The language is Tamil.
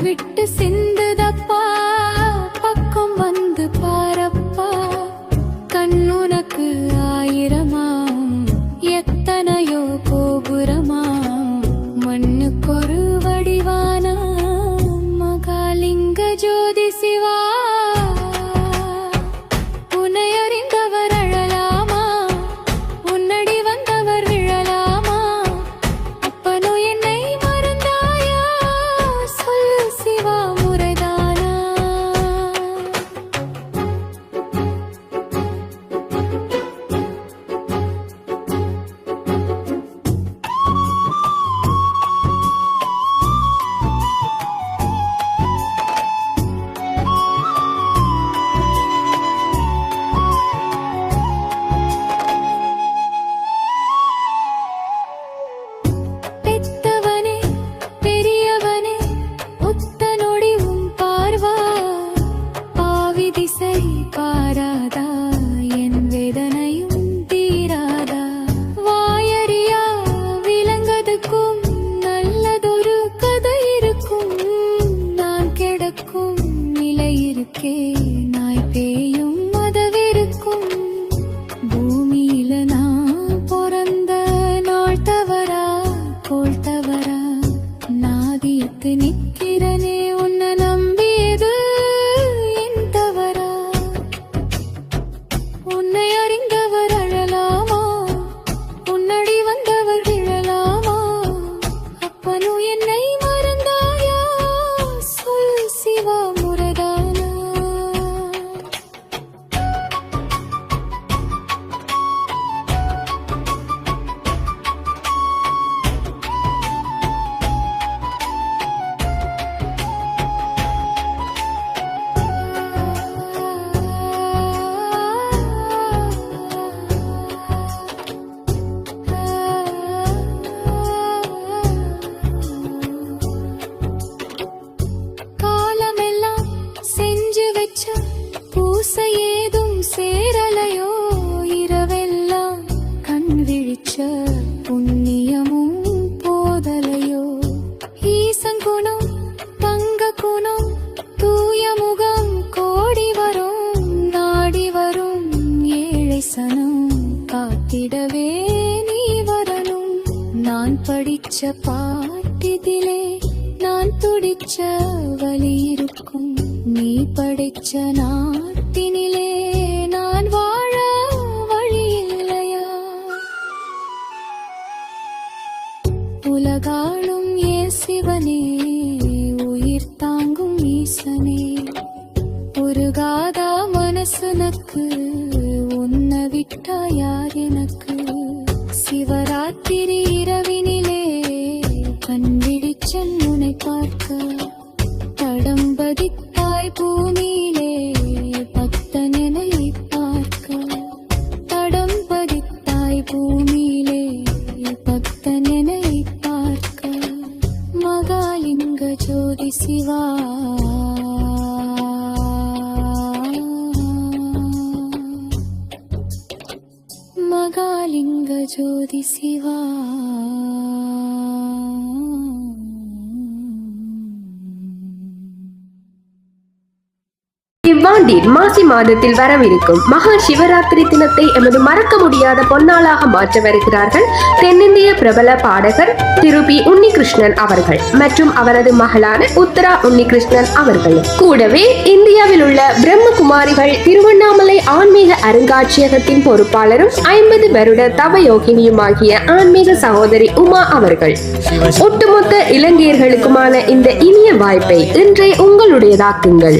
விட்டு சிந்துதப்பா, பக்கம் வந்து பாரப்பா. கண்ணுனக்கு ஆயிரமாம், எத்தனையோ கோபுரமாம். மண்ணுக்கொரு வடிவான மகாலிங்க ஜோதி சிவா. உன்னையறிந்தவர் அழலாமா, உன்னடி வந்தவர் விழலாமா. அப்பனோ என்னை மறந்தாயா, சொல்லு சிவா முறைதானா. பெத்தவனே பெரியவனே உத்தனொடி உன் பார்வா. பாவி திசை பாராதா, என் வேதனையும் தீராதா. வாயறியா விலங்கதுக்கும் நல்லதொரு கதை இருக்கும். நான் கிடக்கும் நிலை இருக்கே, நாய் பேயும் மதவிருக்கும். பூமியில நான் பிறந்த நாள் தவறா, கோள் தவறா. நாதியத்து நிக்கிறனே, உன்னை நம்பியது என் தவறா. உன்னை அறிந்தவர் அழலாமா, உன்னடி வந்தவர் விழலாமா. அப்பனும் என்னை மறந்தாயா, சொல் சிவா முறைதானா. காலமெல்லாம் செஞ்சு வச்ச பூசை ஏதும் சேரலையோ. இரவெல்லாம் கண் விழிச்ச புண்ணியமும் போதலையோ. ஈசன் குணம் தங்க குணம் தூய முகம் கோடி வரும். நாடி வரும் ஏழை சனம் காத்திடவே நீ வரணும். நான் படிச்ச பாட்டிதிலே நான் துடிச்ச வலி இருக்கும். நீ படிச்ச நாட்டினிலே நான் வாழ வழி இல்லையா. உலகாளும் ஏ சிவனே, உயிர் தாங்கும் ஈசனே. உருகாதா மனசுனக்கு, உன்னை விட்டா யார் எனக்கு. சிவராத்திரி இரவினிலே கண்விழிச்சன் உன்னை பார்க்க. தடம் பதித்தாய் பூமியிலே பக்தனை பார்க்க. தடம் பதித்தாய் பூமியிலே பக்தனை பார்க்க. மகாலிங்க ஜோதி சிவா. மகாலிங்க ஜோதி சிவா. இவ்வாண்டின் மாசி மாதத்தில் வரவிருக்கும் மகா சிவராத்திரி தினத்தை எமது மறக்க முடியாத பொன்னாளாக மாற்ற வருகிறார்கள் தென்னிந்திய பிரபல பாடகர் திரு பி உன்னிகிருஷ்ணன் அவர்கள் மற்றும் அவரது மகளான உத்தரா உன்னிகிருஷ்ணன் அவர்கள். கூடவே இந்தியாவில் உள்ள பிரம்மகுமாரிகள் திருவண்ணாமலை ஆன்மீக அருங்காட்சியகத்தின் பொறுப்பாளரும் 50 வருட தவயோகினியுமாகிய ஆன்மீக சகோதரி உமா அவர்கள். ஒட்டுமொத்த இலங்கையர்களுக்குமான இந்த இனிய வாய்ப்பை இன்றே உங்களுடையதாக்குங்கள்.